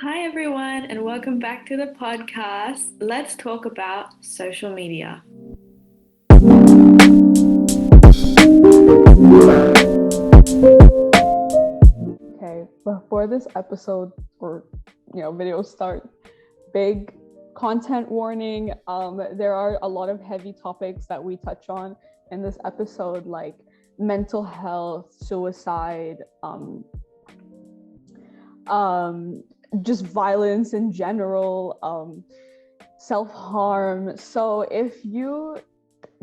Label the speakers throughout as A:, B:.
A: Hi, everyone, and welcome back to the podcast. Let's talk about social media.
B: Okay, before this episode or video start, big content warning. There are a lot of heavy topics that we touch on in this episode, like mental health, suicide, just violence in general, self-harm. So if you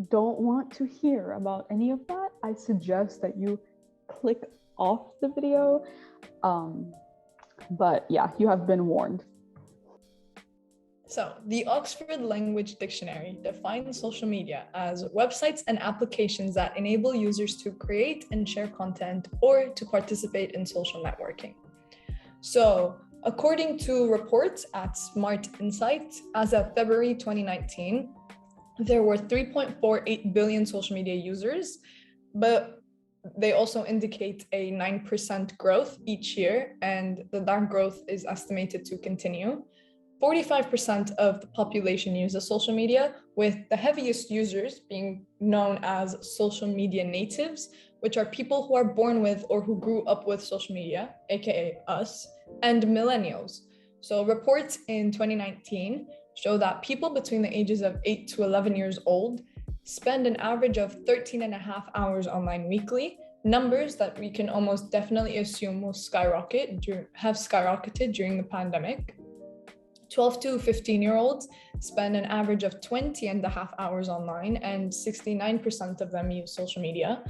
B: don't want to hear about any of that, I suggest that you click off the video. But yeah, you have been warned.
C: So, the Oxford Language Dictionary defines social media as websites and applications that enable users to create and share content or to participate in social networking. So, according to reports at Smart Insight, as of February 2019, there were 3.48 billion social media users, but they also indicate a 9% growth each year, and that growth is estimated to continue. 45% of the population uses social media, with the heaviest users being known as social media natives, which are people who are born with or who grew up with social media, aka us, and millennials. So reports in 2019 show that people between the ages of 8 to 11 years old spend an average of 13 and a half hours online weekly, numbers that we can almost definitely assume will have skyrocketed during the pandemic. 12 to 15-year-olds spend an average of 20 and a half hours online, and 69% of them use social media.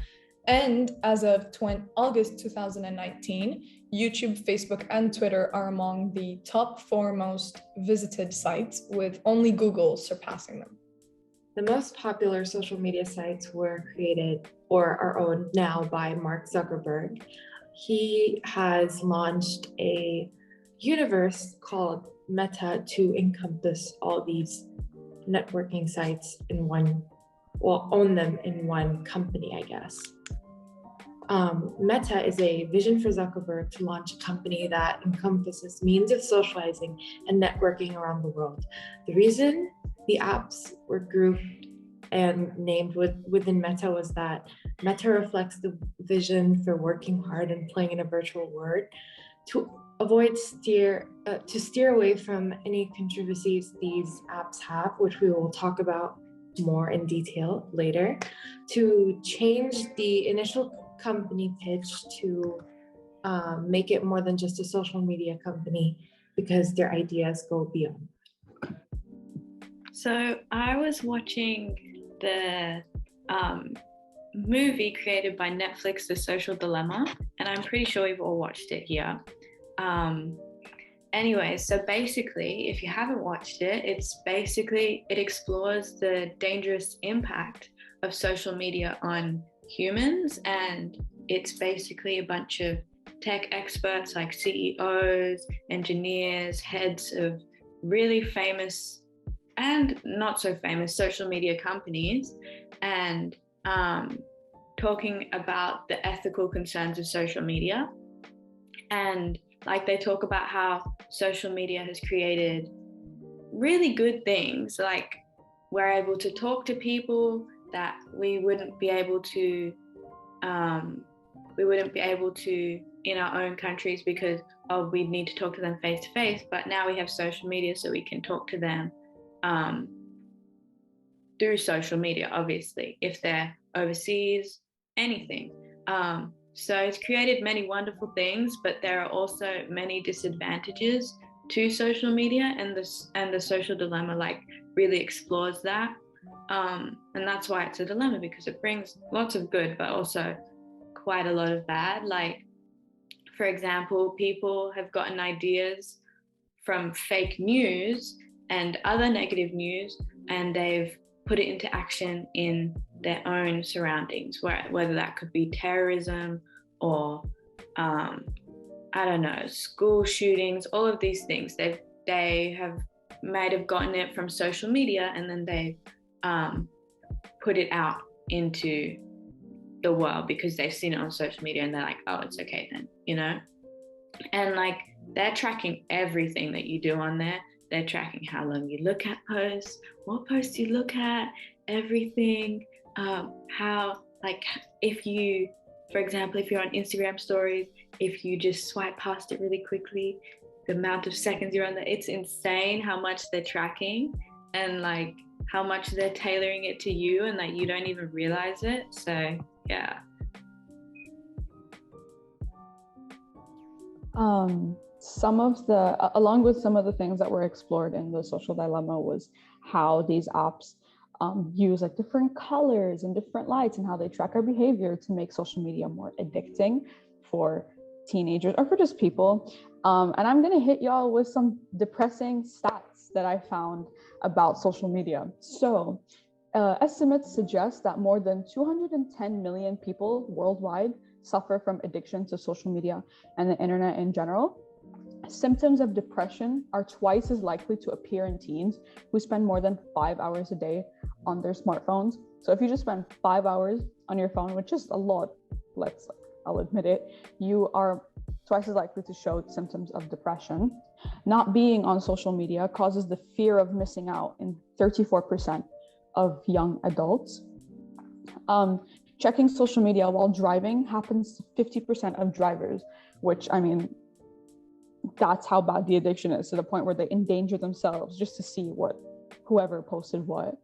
C: And as of August 2019, YouTube, Facebook, and Twitter are among the top 4 most visited sites, with only Google surpassing them.
D: The most popular social media sites were created or are owned now by Mark Zuckerberg. He has launched a universe called Meta to encompass all these networking sites in one, own them in one company, I guess. Meta is a vision for Zuckerberg to launch a company that encompasses means of socializing and networking around the world. The reason the apps were grouped and named within Meta was that Meta reflects the vision for working hard and playing in a virtual world to steer away from any controversies these apps have, which we will talk about more in detail later, to change the initial company pitch to make it more than just a social media company, because their ideas go beyond.
A: So, I was watching the movie created by Netflix, The Social Dilemma, and I'm pretty sure we've all watched it here. Anyway, so basically, if you haven't watched it, it explores the dangerous impact of social media on humans, and it's basically a bunch of tech experts like CEOs, engineers, heads of really famous and not so famous social media companies, and talking about the ethical concerns of social media. And like, they talk about how social media has created really good things, like we're able to talk to people that we wouldn't be able to in our own countries because we'd need to talk to them face to face, but now we have social media so we can talk to them through social media, obviously, if they're overseas, anything. So it's created many wonderful things, but there are also many disadvantages to social media, and the social dilemma really explores that. And that's why it's a dilemma, because it brings lots of good, but also quite a lot of bad. Like, for example, people have gotten ideas from fake news and other negative news, and they've put it into action in their own surroundings, whether that could be terrorism or school shootings, all of these things. They might have gotten it from social media, and then they put it out into the world because they've seen it on social media, and they're like, oh, it's okay then, And they're tracking everything that you do on there. They're tracking how long you look at posts, what posts you look at, everything. How, like, if you, for example, if you're on Instagram stories, if you just swipe past it really quickly, the amount of seconds you're on there, it's insane how much they're tracking and like how much they're tailoring it to you and that you don't even realize it. So yeah.
B: Some of the, along with some of the things that were explored in the social dilemma, was how these apps use like different colors and different lights and how they track our behavior to make social media more addicting for teenagers or for just people. And I'm going to hit y'all with some depressing stats that I found about social media. So estimates suggest that more than 210 million people worldwide suffer from addiction to social media and the internet in general. Symptoms of depression are twice as likely to appear in teens who spend more than 5 hours a day on their smartphones. So if you just spend 5 hours on your phone, which is a lot, I'll admit it, you are twice as likely to show symptoms of depression. Not being on social media causes the fear of missing out in 34% of young adults. Checking social media while driving happens to 50% of drivers, which, I mean, that's how bad the addiction is, to the point where they endanger themselves just to see what whoever posted what.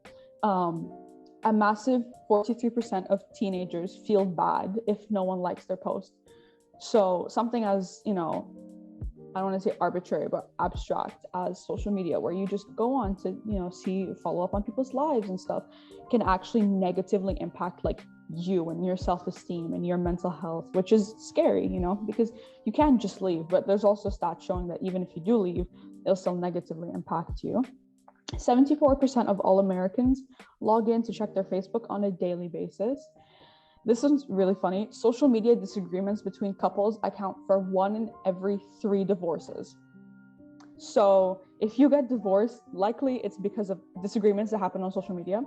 B: A massive 43% of teenagers feel bad if no one likes their post. So something as, you know, I don't want to say arbitrary, but abstract as social media, where you just go on to, you know, follow up on people's lives and stuff, can actually negatively impact like you and your self-esteem and your mental health, which is scary, you know, because you can't just leave. But there's also stats showing that even if you do leave, it'll still negatively impact you. 74% of all Americans log in to check their Facebook on a daily basis. This is really funny. Social media disagreements between couples account for 1 in every 3 divorces. So if you get divorced, likely it's because of disagreements that happen on social media.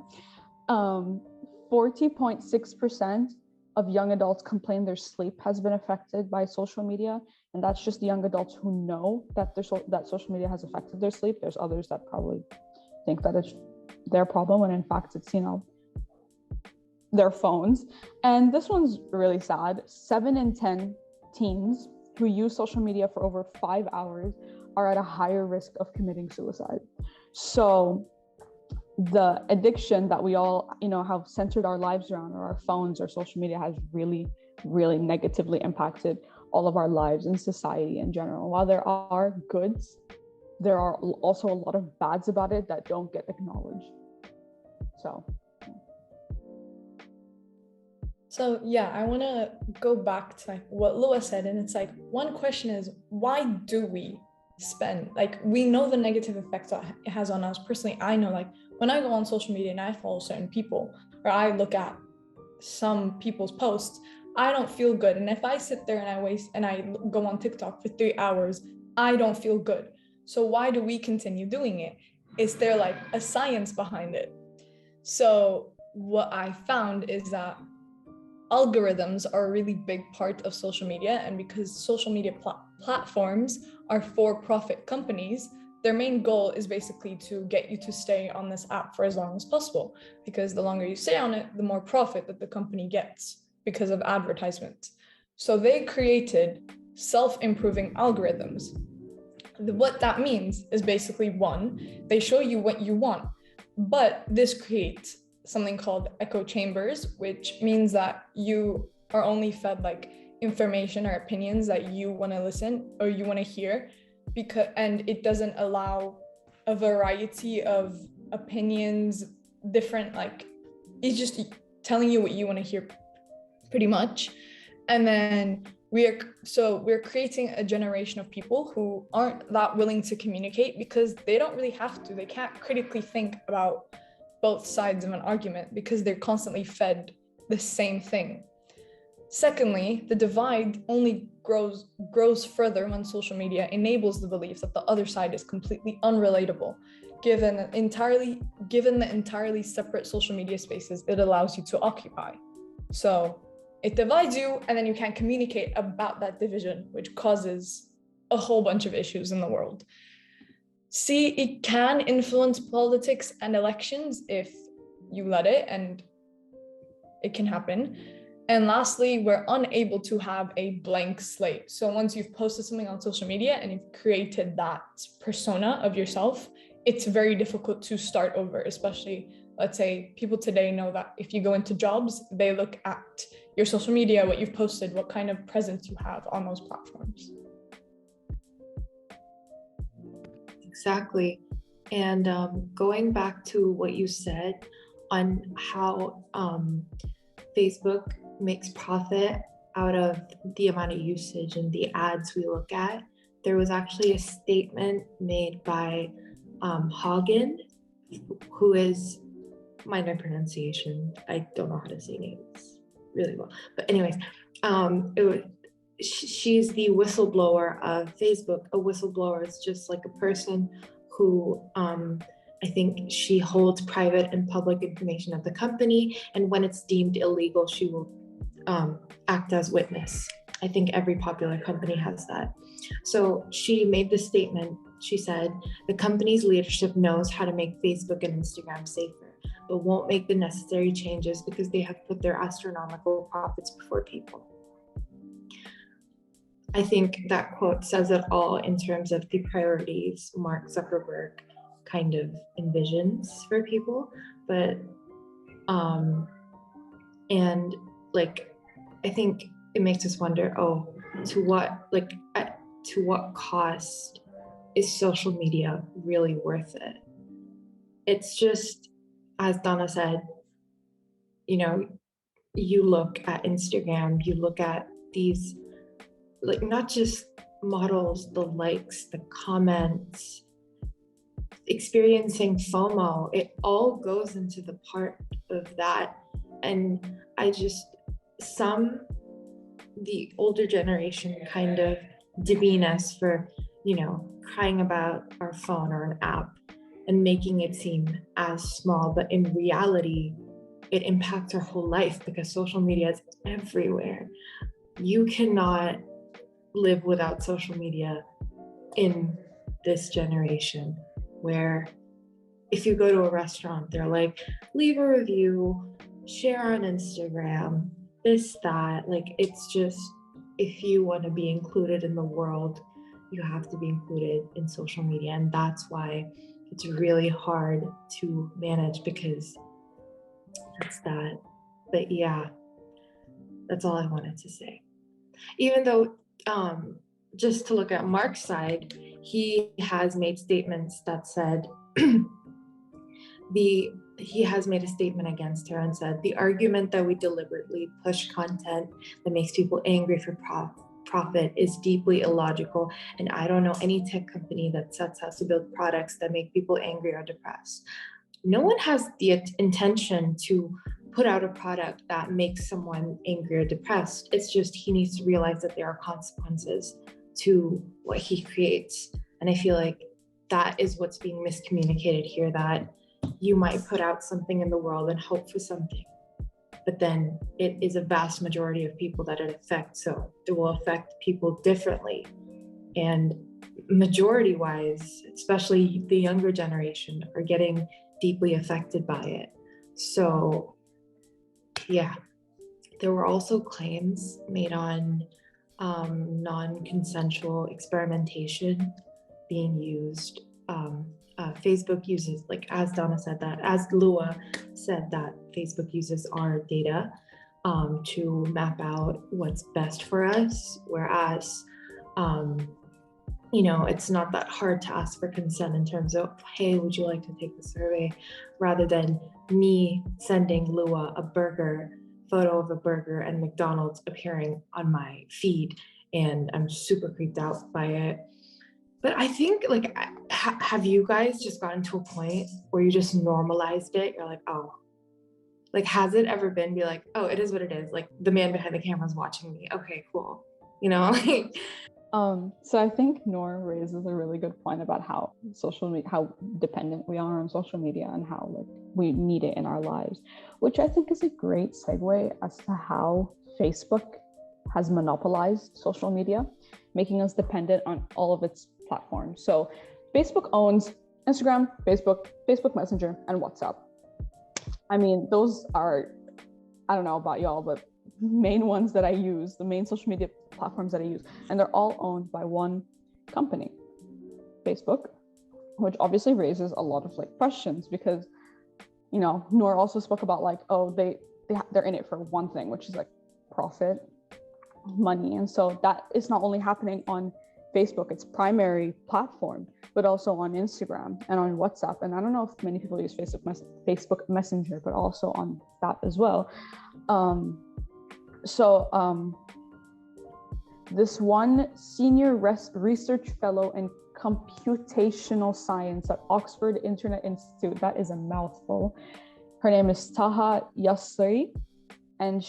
B: 40.6% of young adults complain their sleep has been affected by social media. And that's just the young adults who know that that social media has affected their sleep. There's others that probably think that it's their problem when in fact it's, you know, their phones. And this one's really sad. 7 in 10 teens who use social media for over 5 hours are at a higher risk of committing suicide. So the addiction that we all, you know, have centered our lives around, or our phones or social media, has really, really negatively impacted all of our lives and society in general. While there are goods, there are also a lot of bads about it that don't get acknowledged.
C: So yeah, I want to go back to like what Lua said, and it's like, one question is, why do we spend, like, we know the negative effects that it has on us. Personally, I know, like, when I go on social media and I follow certain people, or I look at some people's posts, I don't feel good. And if I sit there and I go on TikTok for 3 hours, I don't feel good. So why do we continue doing it? Is there like a science behind it? So what I found is that algorithms are a really big part of social media, and because social media platforms are for-profit companies, their main goal is basically to get you to stay on this app for as long as possible, because the longer you stay on it, the more profit that the company gets because of advertisements. So they created self-improving algorithms. What that means is basically, one, they show you what you want, but this creates something called echo chambers, which means that you are only fed like information or opinions that you want to listen or you want to hear, and it doesn't allow a variety of opinions, different, like, it's just telling you what you want to hear pretty much. And then we're creating a generation of people who aren't that willing to communicate because they don't really have to. They can't critically think about both sides of an argument because they're constantly fed the same thing. Secondly, the divide only grows further when social media enables the belief that the other side is completely unrelatable, given the entirely separate social media spaces it allows you to occupy. So it divides you, and then you can't communicate about that division, which causes a whole bunch of issues in the world. C, it can influence politics and elections if you let it, and it can happen. And lastly, we're unable to have a blank slate. So once you've posted something on social media and you've created that persona of yourself, it's very difficult to start over, especially, let's say, people today know that if you go into jobs, they look at your social media, what you've posted, what kind of presence you have on those platforms.
D: Exactly. And going back to what you said on how Facebook makes profit out of the amount of usage and the ads we look at, there was actually a statement made by Hagen, who is, mind my pronunciation, I don't know how to say names really well, but anyways, she's the whistleblower of Facebook. A whistleblower is just like a person who I think she holds private and public information of the company, and when it's deemed illegal, she will act as witness. I think every popular company has that. So she made this statement. She said, the company's leadership knows how to make Facebook and Instagram safer, but won't make the necessary changes because they have put their astronomical profits before people. I think that quote says it all in terms of the priorities Mark Zuckerberg kind of envisions for people. But, and like, I think it makes us wonder, to what cost is social media really worth it? It's just, as Donna said, you look at Instagram, you look at these, like, not just models, the likes, the comments, experiencing FOMO, it all goes into the part of that. And the older generation kind of demean us for, crying about our phone or an app and making it seem as small, but in reality, it impacts our whole life because social media is everywhere. You cannot live without social media in this generation, where if you go to a restaurant, they're like, leave a review, share on Instagram, this, that. Like, it's just, if you want to be included in the world, you have to be included in social media. And that's why it's really hard to manage, because that's that. But yeah, that's all I wanted to say. Even though, just to look at Mark's side, he has made statements that said, he has made a statement against her and said, the argument that we deliberately push content that makes people angry for profit is deeply illogical, and I don't know any tech company that sets out to build products that make people angry or depressed. No one has the intention to put out a product that makes someone angry or depressed. It's just he needs to realize that there are consequences to what he creates. And I feel like that is what's being miscommunicated here, that you might put out something in the world and hope for something, but then it is a vast majority of people that it affects. So it will affect people differently. And majority wise, especially the younger generation, are getting deeply affected by it. So yeah, there were also claims made on non-consensual experimentation being used. Facebook uses, like, as Donna said, that, as Lua said, that Facebook uses our data to map out what's best for us, whereas it's not that hard to ask for consent in terms of, hey, would you like to take the survey, rather than me sending Lua a photo of a burger and McDonald's appearing on my feed, and I'm super creeped out by it. But I think, like, have you guys just gotten to a point where you just normalized it? You're like, oh, like, has it ever been be like, oh, it is what it is, like, the man behind the camera is watching me, okay, cool, like.
B: So I think Noor raises a really good point about how how dependent we are on social media and how, like, we need it in our lives, which I think is a great segue as to how Facebook has monopolized social media. making us dependent on all of its platforms. So Facebook owns Instagram, Facebook Messenger, and WhatsApp. I mean, those are, I don't know about y'all, but main ones that I use, the main social media platforms that I use, and they're all owned by one company, Facebook, which obviously raises a lot of like questions because, you know, Noor also spoke about like, oh, they're in it for one thing, which is like profit, money. And so that is not only happening on Facebook, its primary platform, but also on Instagram and on WhatsApp. And I don't know if many people use Facebook Messenger, but also on that as well. This one senior research fellow in computational science at Oxford Internet Institute, that is a mouthful. Her name is Taha Yasri, and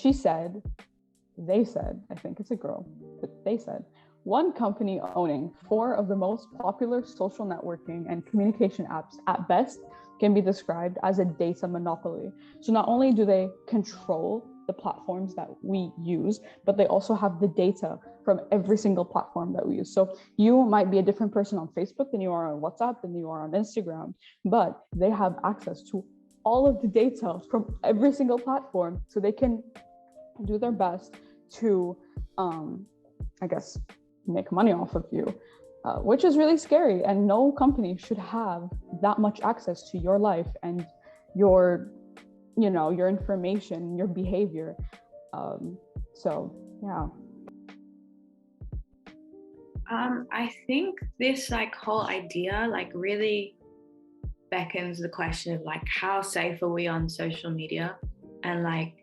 B: they said, I think it's a girl, but they said, one company owning 4 of the most popular social networking and communication apps at best can be described as a data monopoly. So not only do they control the platforms that we use, but they also have the data from every single platform that we use. So you might be a different person on Facebook than you are on WhatsApp, than you are on Instagram, but they have access to all of the data from every single platform, so they can do their best to, I guess, make money off of you, which is really scary. And no company should have that much access to your life and your information, your behavior. So yeah.
A: I think this like whole idea like really beckons the question of like how safe are we on social media, and like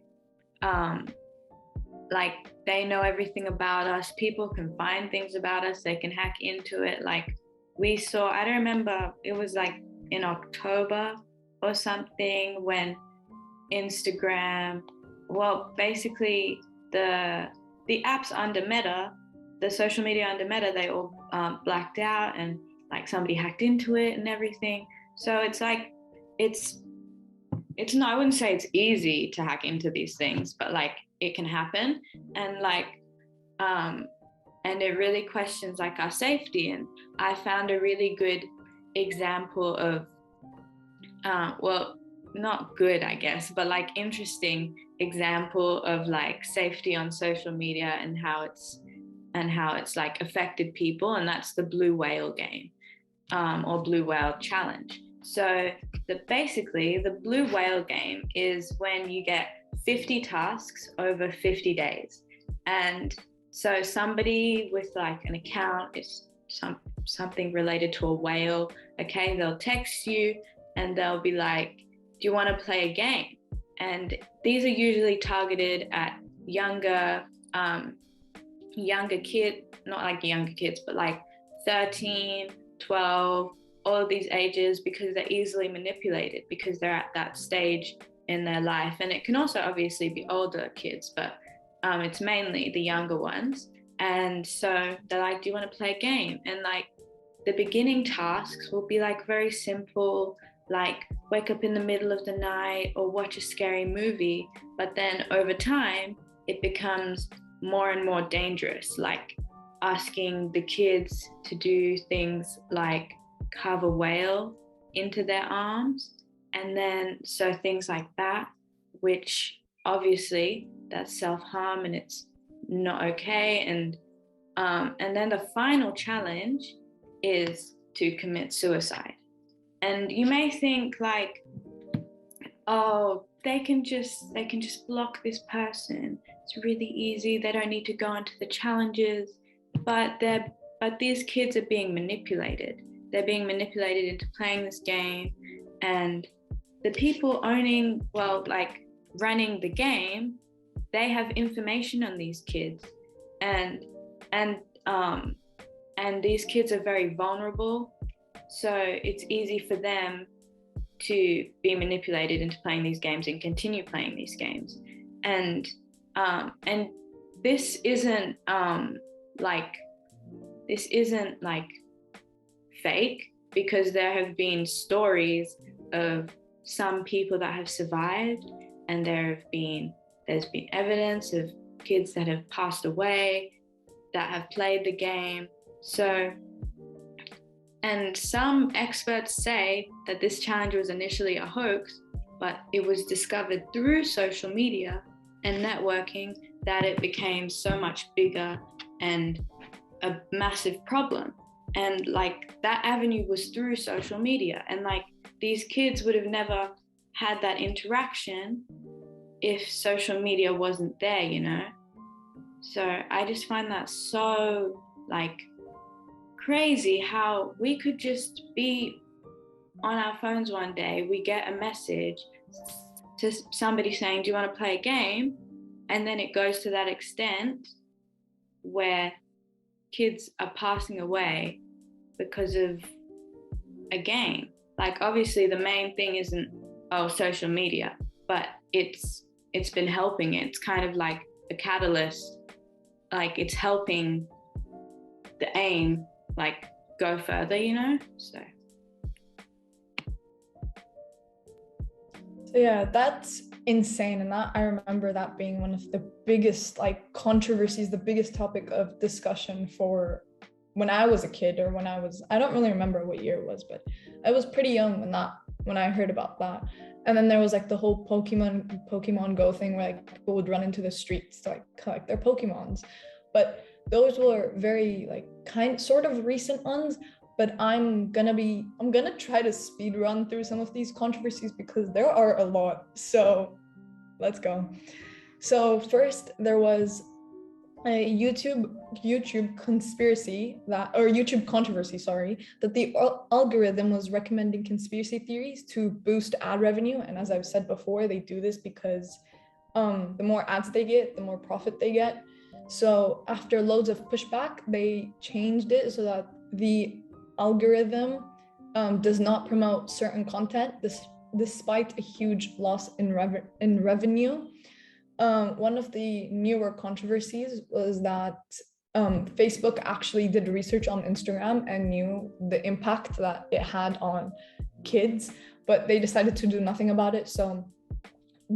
A: they know everything about us. People can find things about us. They can hack into it. Like we saw, I don't remember, it was like in October or something when Instagram, well, basically the apps under Meta, the social media under Meta, they all blacked out and like somebody hacked into it and everything. So it's like, it's not, I wouldn't say it's easy to hack into these things, but like it can happen. And like, and it really questions like our safety. And I found a really good example of, well, not good, I guess, but like interesting example of like safety on social media and how it's like affected people. And that's the blue whale game, or blue whale challenge. So basically the blue whale game is when you get 50 tasks over 50 days. And so somebody with like an account is something related to a whale. Okay, they'll text you and they'll be like, do you want to play a game? And these are usually targeted at younger kids, not like younger kids, but like 13, 12, all of these ages, because they're easily manipulated because they're at that stage in their life. And it can also obviously be older kids, but it's mainly the younger ones. And so they're like, do you want to play a game? And like the beginning tasks will be like very simple, like wake up in the middle of the night or watch a scary movie. But then over time, it becomes more and more dangerous, like asking the kids to do things like carve a whale into their arms. And then so things like that, which obviously that's self-harm and it's not okay. And then the final challenge is to commit suicide. And you may think like, oh, they can just block this person. It's really easy. They don't need to go into the challenges. But these kids are being manipulated. They're being manipulated into playing this game. And the people running the game, they have information on these kids. And these kids are very vulnerable. So it's easy for them to be manipulated into playing these games and continue playing these games. And this isn't fake, because there have been stories of some people that have survived, and there's been evidence of kids that have passed away that have played the game. So, and some experts say that this challenge was initially a hoax, but it was discovered through social media and networking that it became so much bigger and a massive problem. And like that avenue was through social media, and like these kids would have never had that interaction if social media wasn't there, you know? So I just find that so like crazy how we could just be on our phones one day, we get a message to somebody saying, do you want to play a game? And then it goes to that extent where kids are passing away because of a game. Like obviously the main thing isn't social media, but it's been helping. It's kind of like a catalyst, like it's helping the aim like go further, you know? So
C: yeah, that's insane. And that I remember that being one of the biggest like controversies, the biggest topic of discussion for when I was a kid, or I don't really remember what year it was, but I was pretty young when I heard about that. And then there was like the whole Pokemon Go thing where like people would run into the streets to like collect their Pokemons. But those were very like sort of recent ones. But I'm gonna try to speed run through some of these controversies because there are a lot. So let's go. So first there was a YouTube controversy, that the algorithm was recommending conspiracy theories to boost ad revenue. And as I've said before, they do this because the more ads they get, the more profit they get. So after loads of pushback, they changed it so that the algorithm does not promote certain content despite a huge loss in revenue. One of the newer controversies was that Facebook actually did research on Instagram and knew the impact that it had on kids, but they decided to do nothing about it. So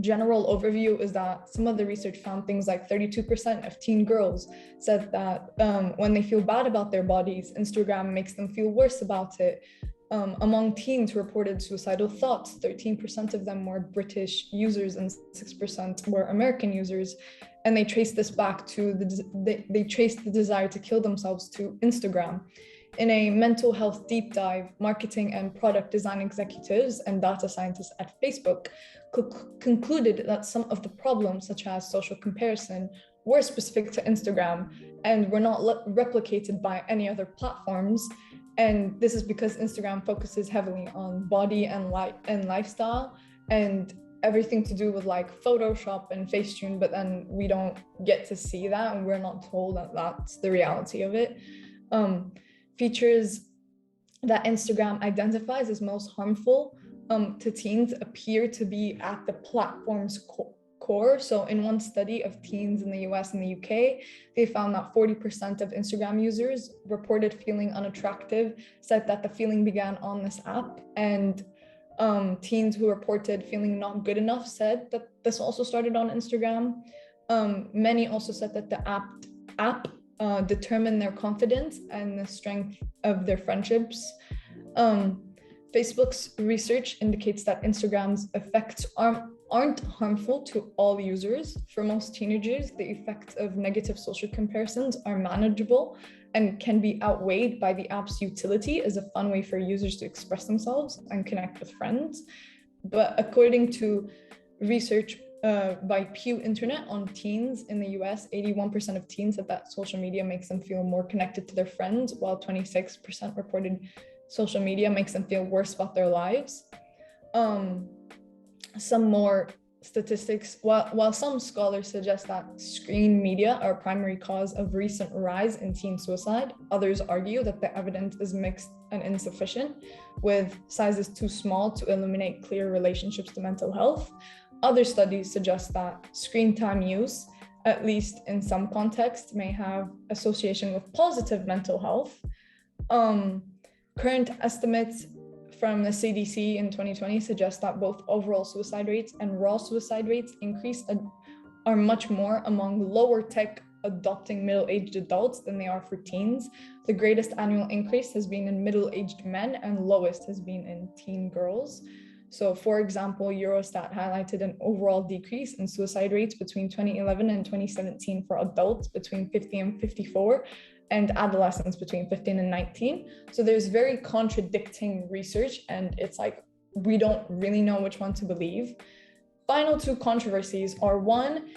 C: general overview is that some of the research found things like 32% of teen girls said that when they feel bad about their bodies, Instagram makes them feel worse about it. Among teens who reported suicidal thoughts, 13% of them were British users and 6% were American users. And they traced this back to they traced the desire to kill themselves to Instagram. In a mental health deep dive, marketing and product design executives and data scientists at Facebook concluded that some of the problems, such as social comparison, were specific to Instagram and were not replicated by any other platforms. And this is because Instagram focuses heavily on body and lifestyle and everything to do with like Photoshop and Facetune, but then we don't get to see that and we're not told that that's the reality of it. Features that Instagram identifies as most harmful to teens appear to be at the platform's core. So in one study of teens in the US and the UK, they found that 40% of Instagram users reported feeling unattractive, said that the feeling began on this app. And teens who reported feeling not good enough said that this also started on Instagram. Many also said that the app determined their confidence and the strength of their friendships. Facebook's research indicates that Instagram's effects aren't harmful to all users. For most teenagers, the effects of negative social comparisons are manageable and can be outweighed by the app's utility as a fun way for users to express themselves and connect with friends. But according to research by Pew Internet on teens in the US, 81% of teens said that social media makes them feel more connected to their friends, while 26% reported social media makes them feel worse about their lives. Some more statistics, while some scholars suggest that screen media are a primary cause of recent rise in teen suicide, others argue that the evidence is mixed and insufficient, with sizes too small to illuminate clear relationships to mental health. Other studies suggest that screen time use, at least in some contexts, may have association with positive mental health. Current estimates from the CDC in 2020 suggest that both overall suicide rates and raw suicide rates are much more among lower tech adopting middle-aged adults than they are for teens. The greatest annual increase has been in middle-aged men and lowest has been in teen girls. So for example, Eurostat highlighted an overall decrease in suicide rates between 2011 and 2017 for adults between 50 and 54 and adolescents between 15 and 19. So there's very contradicting research, and it's like, we don't really know which one to believe. Final two controversies are, one,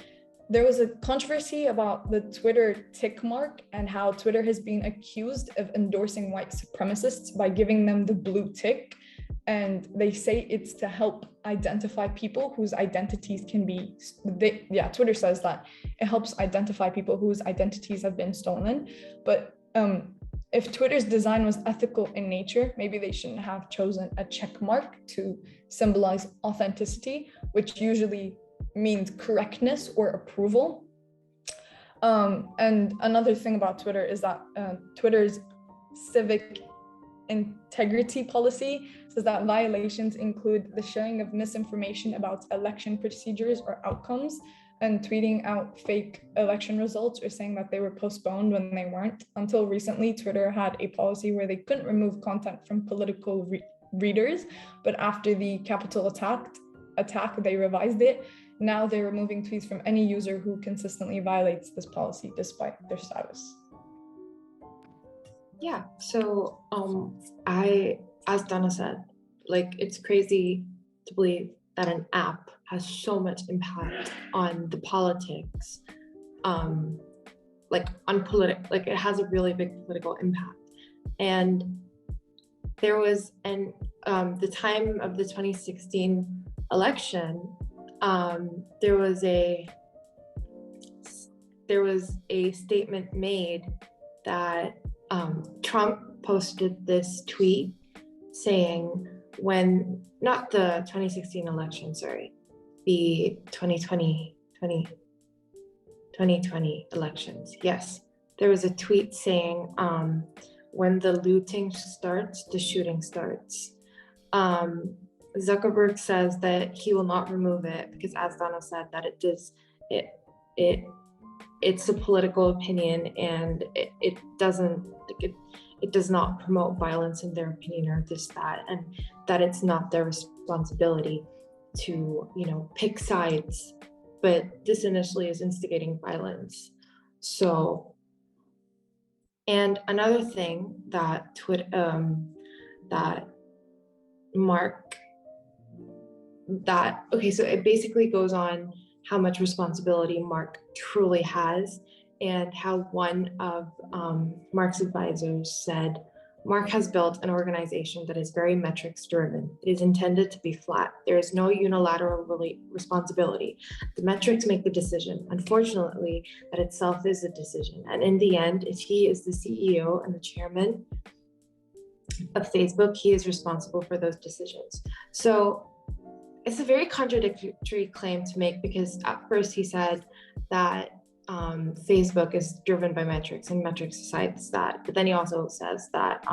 C: there was a controversy about the Twitter tick mark and how Twitter has been accused of endorsing white supremacists by giving them the blue tick. And they say it's to help identify people whose identities can be, Twitter says that it helps identify people whose identities have been stolen. But if Twitter's design was ethical in nature, maybe they shouldn't have chosen a check mark to symbolize authenticity, which usually means correctness or approval. And another thing about Twitter is that Twitter's civic integrity policy says that violations include the sharing of misinformation about election procedures or outcomes, and tweeting out fake election results or saying that they were postponed when they weren't. Until recently, Twitter had a policy where they couldn't remove content from political readers, but after the Capitol attack, they revised it. Now they're removing tweets from any user who consistently violates this policy despite their status.
D: Yeah, so as Donna said, like, it's crazy to believe that an app has so much impact on the politics, like it has a really big political impact. And there was the time of the 2016 election, there was a statement made that Trump posted this tweet saying, not the 2016 election, sorry, the 2020 elections. Yes, there was a tweet saying, when the looting starts, the shooting starts. Zuckerberg says that he will not remove it because, as Donna said, that it's a political opinion, and it does not promote violence in their opinion, or this, that, and that it's not their responsibility to, pick sides. But this initially is instigating violence. So, and another thing that so it basically goes on how much responsibility Mark truly has, and how one of Mark's advisors said, Mark has built an organization that is very metrics driven. It is intended to be flat. There is no unilateral responsibility. The metrics make the decision. Unfortunately, that itself is a decision. And in the end, if he is the CEO and the chairman of Facebook, he is responsible for those decisions. So it's a very contradictory claim to make, because at first he said that Facebook is driven by metrics and metrics decides that, but then he also says that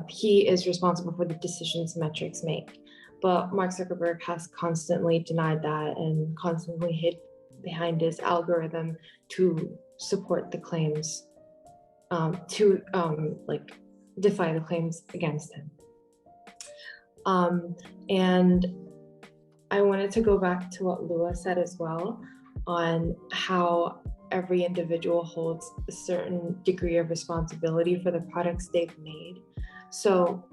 D: he is responsible for the decisions metrics make. But Mark Zuckerberg has constantly denied that and constantly hid behind his algorithm to support the claims, to defy the claims against him. And I wanted to go back to what Lua said as well, on how every individual holds a certain degree of responsibility for the products they've made. So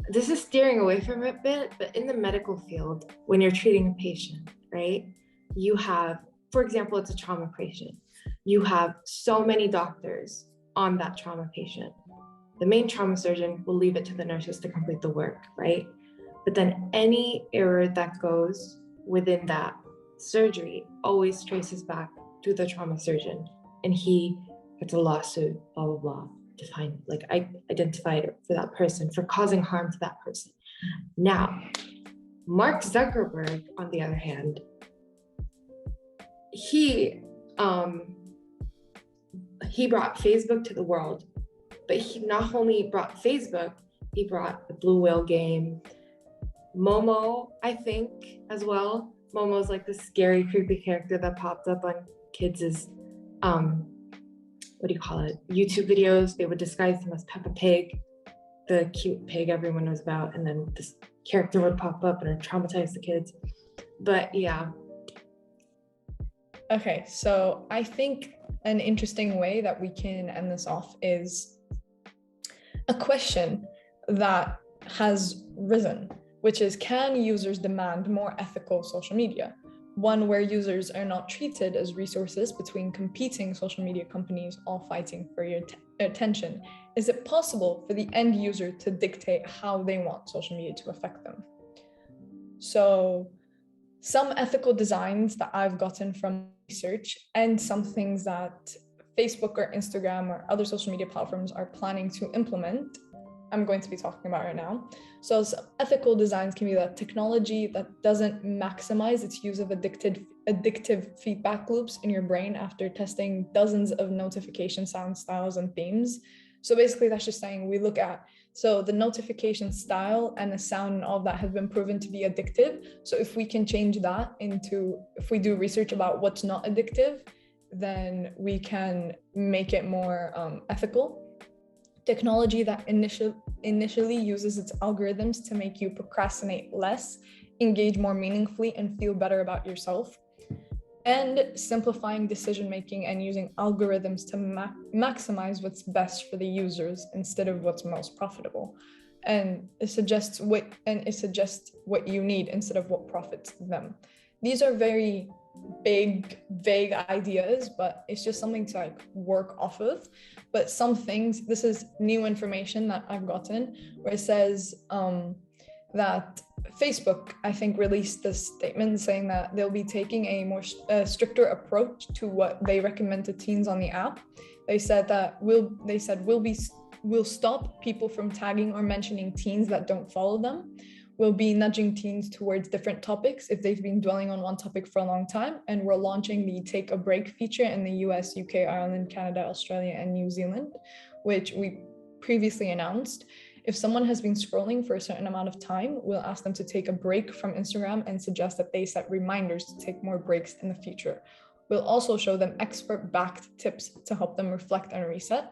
D: this is steering away from it a bit, but in the medical field, when you're treating a patient, right, you have, for example, it's a trauma patient. You have so many doctors on that trauma patient. The main trauma surgeon will leave it to the nurses to complete the work, right? But then any error that goes within that surgery always traces back to the trauma surgeon, and he gets a lawsuit, blah, blah, blah, to find, I identified it for that person for causing harm to that person. Now, Mark Zuckerberg, on the other hand, he brought Facebook to the world, but he not only brought Facebook, he brought the Blue Whale game, Momo, I think, as well. Momo's like the scary, creepy character that popped up on kids' what do you call it? YouTube videos. They would disguise them as Peppa Pig, the cute pig everyone knows about, and then this character would pop up and traumatize the kids. But yeah.
C: Okay, so I think an interesting way that we can end this off is a question that has risen, which is, can users demand more ethical social media? One where users are not treated as resources between competing social media companies all fighting for your attention. Is it possible for the end user to dictate how they want social media to affect them? So some ethical designs that I've gotten from research, and some things that Facebook or Instagram or other social media platforms are planning to implement, I'm going to be talking about right now. So some ethical designs can be that technology that doesn't maximize its use of addictive feedback loops in your brain after testing dozens of notification sound styles and themes. So basically that's just saying we look at, so the notification style and the sound and all of that has been proven to be addictive. So if we can change that into, if we do research about what's not addictive, then we can make it more ethical. Technology that initially uses its algorithms to make you procrastinate less, engage more meaningfully, and feel better about yourself. And simplifying decision-making and using algorithms to maximize what's best for the users instead of what's most profitable. And it suggests what you need instead of what profits them. These are very big, vague ideas, but it's just something to like work off of. But some things, this is new information that I've gotten, where it says that Facebook, I think, released this statement saying that they'll be taking a more stricter approach to what they recommend to teens on the app. They said that we'll stop people from tagging or mentioning teens that don't follow them. We'll be nudging teens towards different topics if they've been dwelling on one topic for a long time. And we're launching the Take a Break feature in the US, UK, Ireland, Canada, Australia, and New Zealand, which we previously announced. If someone has been scrolling for a certain amount of time, we'll ask them to take a break from Instagram and suggest that they set reminders to take more breaks in the future. We'll also show them expert-backed tips to help them reflect and reset.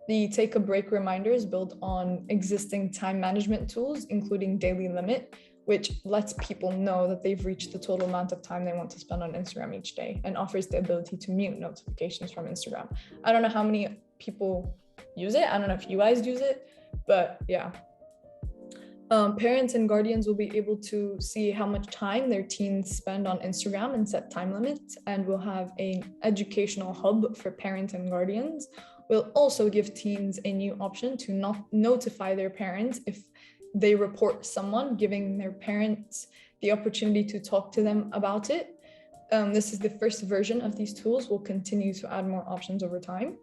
C: The Take a Break reminders build on existing time management tools, including Daily Limit, which lets people know that they've reached the total amount of time they want to spend on Instagram each day, and offers the ability to mute notifications from Instagram. I don't know how many people use it. I don't know if you guys use it, but yeah. Parents and guardians will be able to see how much time their teens spend on Instagram and set time limits, and we'll have an educational hub for parents and guardians. We'll also give teens a new option to not notify their parents if they report someone, giving their parents the opportunity to talk to them about it. This is the first version of these tools. We'll continue to add more options over time.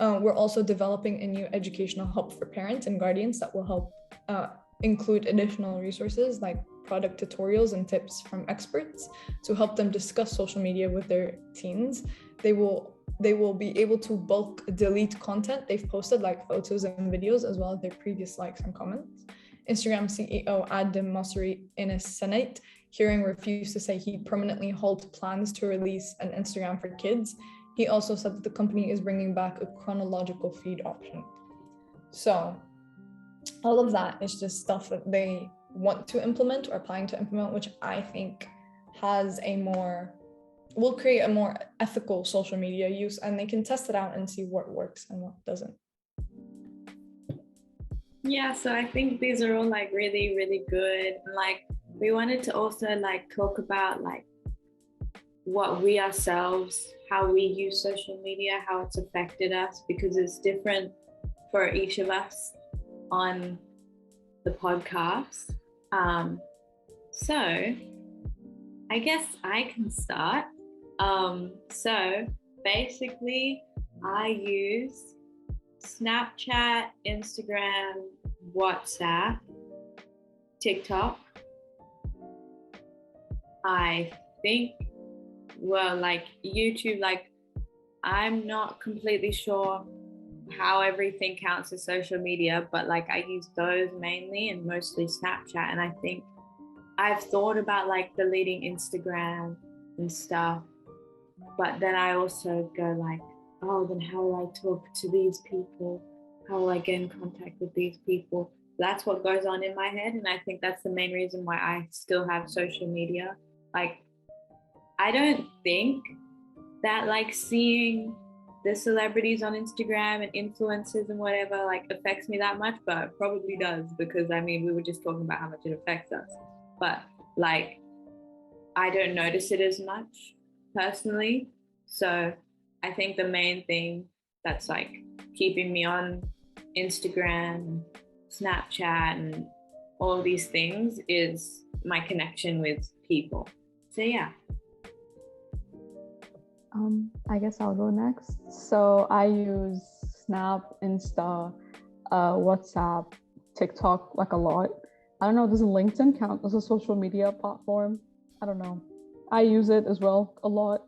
C: We're also developing a new educational hub for parents and guardians that will help include additional resources like product tutorials and tips from experts to help them discuss social media with their teens. They will be able to bulk delete content they've posted, like photos and videos, as well as their previous likes and comments. Instagram CEO Adam Mosseri, in a Senate hearing, refused to say he'd permanently halt plans to release an Instagram for kids. He also said that the company is bringing back a chronological feed option. So all of that is just stuff that they want to implement or planning to implement, which I think will create a more ethical social media use, and they can test it out and see what works and what doesn't.
A: Yeah, so I think these are all like really, really good. Like we wanted to also like talk about like what we ourselves, how we use social media, how it's affected us, because it's different for each of on the podcast. So I guess I can start. So basically I use Snapchat, Instagram, WhatsApp, TikTok. I think, well, like YouTube, like I'm not completely sure how everything counts as social media, but like I use those mainly, and mostly Snapchat. And I think I've thought about like deleting Instagram and stuff, But then I also go like, oh, then how will I talk to these people? How will I get in contact with these people? That's what goes on in my head. And I think that's the main reason why I still have social media. Like, I don't think that like seeing the celebrities on Instagram and influencers and whatever like affects me that much, but it probably does, because I mean, we were just talking about how much it affects us. But like, I don't notice it as much personally. So I think the main thing that's like keeping me on Instagram, Snapchat, and all of these things is my connection with people. So yeah.
B: I guess I'll go next. So I use Snap, Insta, WhatsApp, TikTok like a lot. I don't know, does LinkedIn count as a social media platform? I don't know. I use it as well a lot.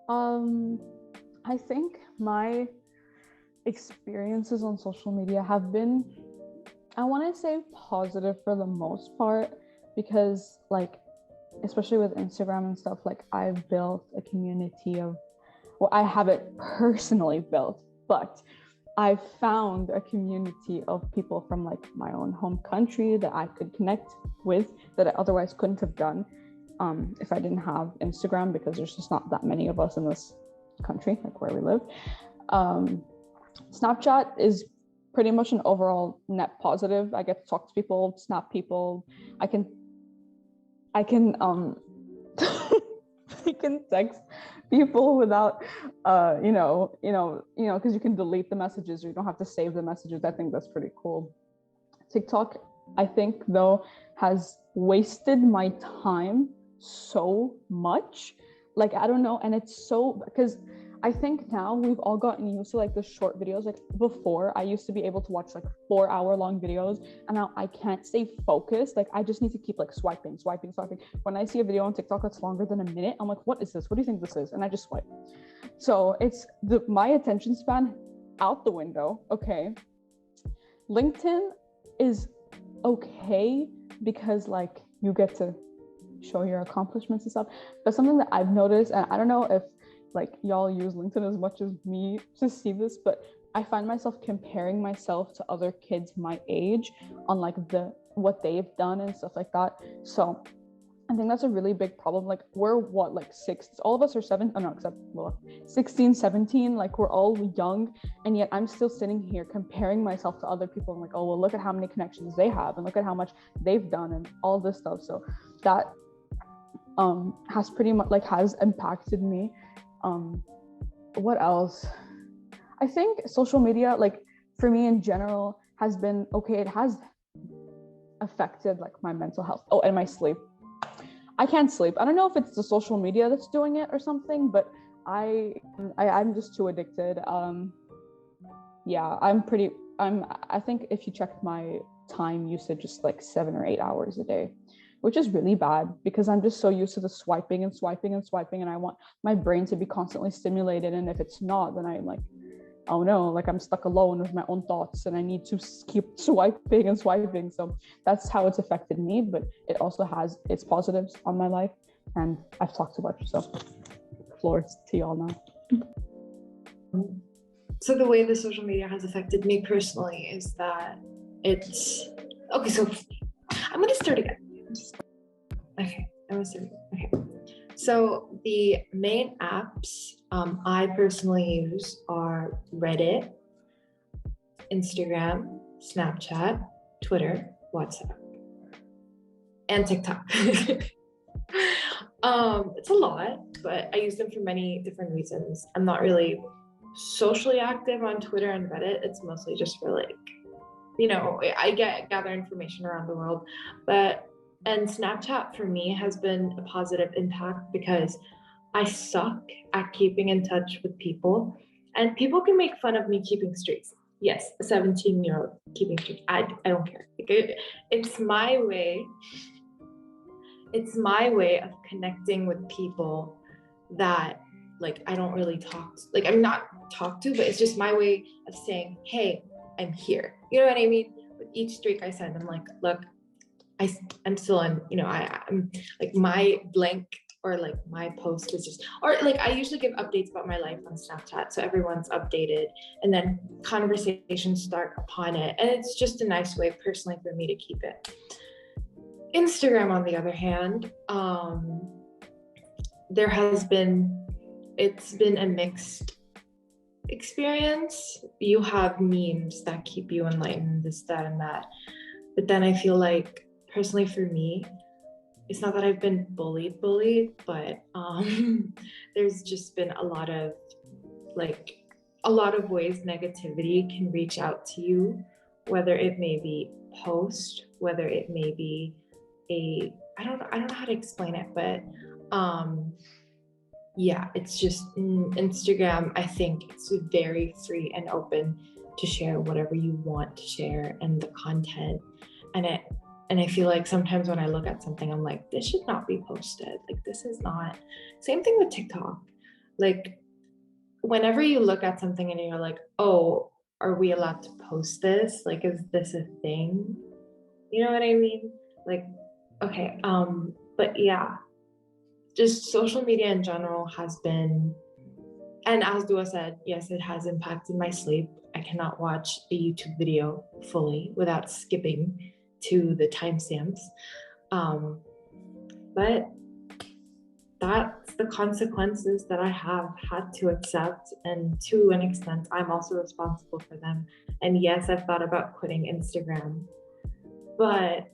B: I think my experiences on social media have been, I want to say, positive for the most part, because like, especially with Instagram and stuff, like I've built a community of, well, I haven't personally built, but I found a community of people from like my own home country that I could connect with that I otherwise couldn't have done if I didn't have Instagram, because there's just not that many of us in this country, like where we live. Snapchat is pretty much an overall net positive. I get to talk to people, snap people. I can I can text people without because you can delete the messages, or you don't have to save the messages. I think that's pretty cool. TikTok, I think, though, has wasted my time so much. Like, I don't know. And it's so, because I think now we've all gotten used to like the short videos. Like before, I used to be able to watch like 4-hour-long videos, and now I can't stay focused. Like I just need to keep like swiping. When I see a video on TikTok that's longer than a minute, I'm like, what is this? What do you think this is? And I just swipe. So it's my attention span out the window. Okay. LinkedIn is okay because like you get to show your accomplishments and stuff. But something that I've noticed, and I don't know if like y'all use LinkedIn as much as me to see this, but I find myself comparing myself to other kids my age on like what they've done and stuff like that. So I think that's a really big problem. Like we're like all of us are 16, 17, like we're all young, and yet I'm still sitting here comparing myself to other people. I'm like, oh, well, look at how many connections they have, and look at how much they've done and all this stuff. So that has pretty much like has impacted me. What else? I think social media, like for me in general, has been okay. It has affected like my mental health. Oh, and my sleep. I can't sleep. I don't know if it's the social media that's doing it or something, but I'm just too addicted. Yeah, I think if you checked my time usage, it's like 7 or 8 hours a day, which is really bad because I'm just so used to the swiping, and I want my brain to be constantly stimulated. And if it's not, then I'm like, oh no, like I'm stuck alone with my own thoughts and I need to keep swiping. So that's how it's affected me, but it also has its positives on my life. And I've talked too much, so floor to y'all now.
D: So the way the social media has affected me personally is that it's okay. So I'm gonna start again. Okay. So the main apps I personally use are Reddit, Instagram, Snapchat, Twitter, WhatsApp, and TikTok. It's a lot, but I use them for many different reasons. I'm not really socially active on Twitter and Reddit. It's mostly just for like, I gather information around the world, and Snapchat for me has been a positive impact because I suck at keeping in touch with people, and people can make fun of me keeping streaks. Yes, a 17-year-old keeping streaks. I don't care. It's my way. It's my way of connecting with people that like I don't really talk to. Like I'm not talk to, but it's just my way of saying, hey, I'm here. You know what I mean? With each streak I send, I'm like, look, I'm still in, I'm like my blank or like my post is just, or like I usually give updates about my life on Snapchat, so everyone's updated, and then conversations start upon it, and it's just a nice way personally for me to keep it. Instagram, on the other hand, it's been a mixed experience. You have memes that keep you enlightened, this, that, and that, but then I feel like personally for me, it's not that I've been bullied, but there's just been a lot of ways negativity can reach out to you, whether it may be post, whether it may be I don't know how to explain it, but yeah, it's just Instagram. I think it's very free and open to share whatever you want to share and the content, and I feel like sometimes when I look at something, I'm like, this should not be posted. Like, this is not. Same thing with TikTok. Like, whenever you look at something and you're like, oh, are we allowed to post this? Like, is this a thing? You know what I mean? Like, okay. But yeah, just social media in general has been, and as Dua said, yes, it has impacted my sleep. I cannot watch a YouTube video fully without skipping to the timestamps, but that's the consequences that I have had to accept, and to an extent I'm also responsible for them. And yes, I've thought about quitting Instagram, but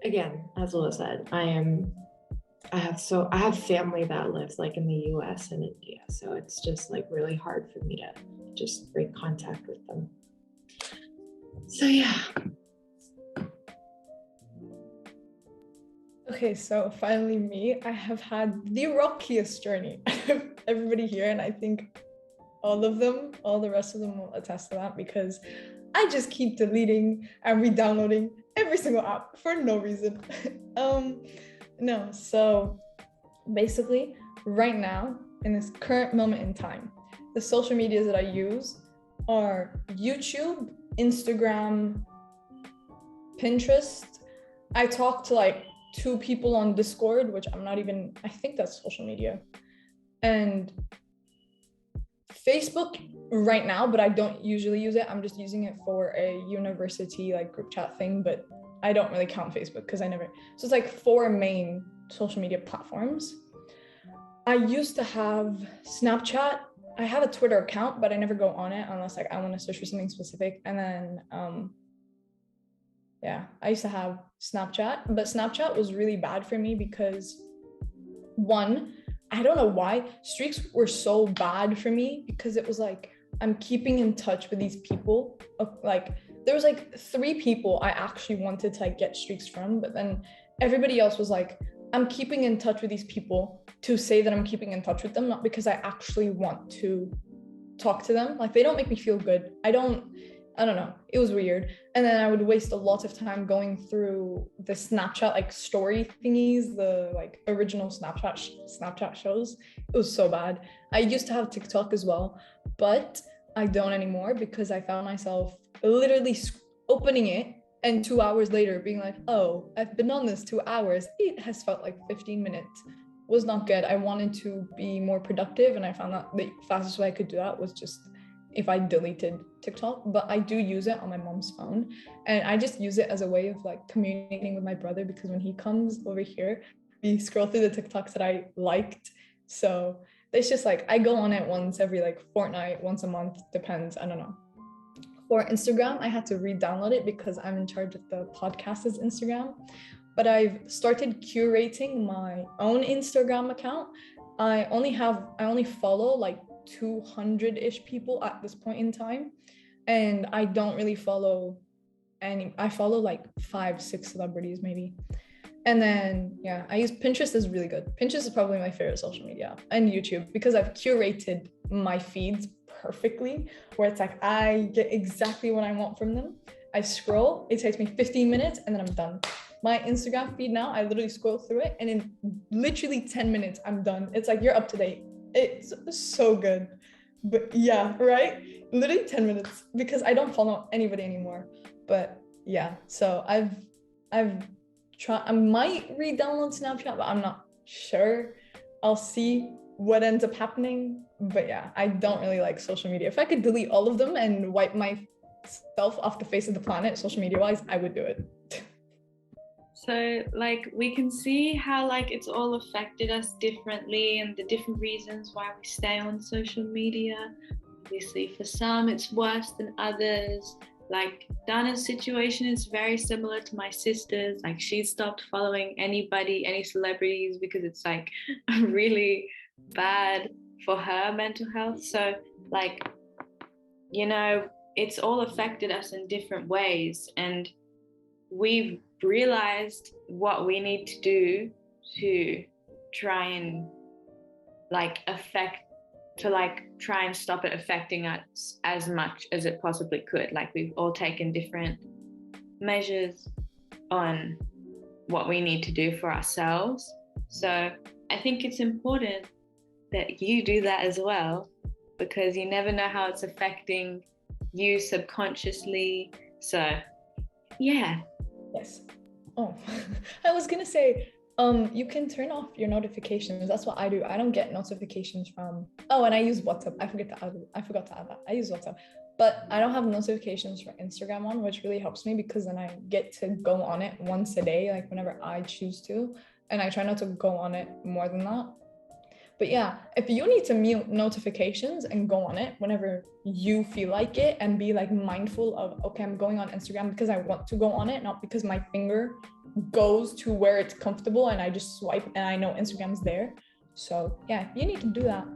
D: again, as Lola said, I have family that lives like in the US and India, so it's just like really hard for me to just break contact with them. So yeah.
C: Okay, so finally me, I have had the rockiest journey of everybody here, and I think all the rest of them will attest to that, because I just keep deleting and re-downloading every single app for no reason. No, so basically right now, in this current moment in time, the social medias that I use are YouTube, Instagram, Pinterest. I talk to like 2 people on Discord, which I think that's social media, and Facebook right now, but I don't usually use it. I'm just using it for a university like group chat thing, but I don't really count Facebook because so it's like 4 main social media platforms. I used to have Snapchat. I have a Twitter account, but I never go on it unless like I want to search for something specific. And then I used to have Snapchat, but Snapchat was really bad for me because, one, I don't know why, streaks were so bad for me, because it was like, I'm keeping in touch with these people. Like, there was like 3 people I actually wanted to like get streaks from, but then everybody else was like, I'm keeping in touch with these people to say that I'm keeping in touch with them, not because I actually want to talk to them. Like, they don't make me feel good. I don't know. It was weird. And then I would waste a lot of time going through the Snapchat like story thingies, the like original Snapchat shows. It was so bad. I used to have TikTok as well, but I don't anymore because I found myself literally opening it and 2 hours later being like, oh, I've been on this 2 hours. It has felt like 15 minutes. Was not good. I wanted to be more productive, and I found that the fastest way I could do that was just if I deleted TikTok. But I do use it on my mom's phone, and I just use it as a way of like communicating with my brother, because when he comes over here, we scroll through the TikToks that I liked. So it's just like I go on it once every like fortnight, once a month, depends. I don't know. For Instagram, I had to re-download it because I'm in charge of the podcast's Instagram. But I've started curating my own Instagram account. I only follow like 200-ish people at this point in time, and I don't really follow any. I follow like 5-6 celebrities maybe. And then I use Pinterest. Is really good. Pinterest is probably my favorite social media, and YouTube, because I've curated my feeds perfectly, where it's like I get exactly what I want from them. I scroll, it takes me 15 minutes, and then I'm done. My Instagram feed now, I literally scroll through it, and in literally 10 minutes, I'm done. It's like, you're up to date. It's so good. But yeah, right? Literally 10 minutes, because I don't follow anybody anymore. But yeah, so I've tried. I might re-download Snapchat, but I'm not sure, I'll see what ends up happening. But yeah, I don't really like social media. If I could delete all of them and wipe myself off the face of the planet, social media wise, I would do it.
A: So like we can see how like it's all affected us differently and the different reasons why we stay on social media. Obviously for some it's worse than others. Like Dana's situation is very similar to my sister's. Like she stopped following anybody, any celebrities, because it's like really bad for her mental health. So like, you know, it's all affected us in different ways, and we've realized what we need to do to try and like try and stop it affecting us as much as it possibly could. Like we've all taken different measures on what we need to do for ourselves. So I think it's important that you do that as well, because you never know how it's affecting you subconsciously. So yeah.
C: Yes. Oh, I was gonna say, you can turn off your notifications. That's what I do. I don't get notifications from. Oh, and I use WhatsApp. I forgot to add that. I use WhatsApp, but I don't have notifications for Instagram on, which really helps me because then I get to go on it once a day, like whenever I choose to, and I try not to go on it more than that. But yeah, if you need to mute notifications and go on it whenever you feel like it and be like mindful of, okay, I'm going on Instagram because I want to go on it, not because my finger goes to where it's comfortable and I just swipe and I know Instagram's there. So yeah, you need to do that.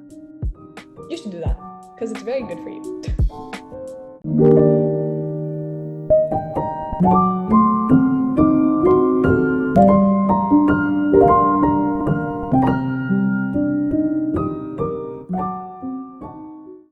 C: You should do that because it's very good for you.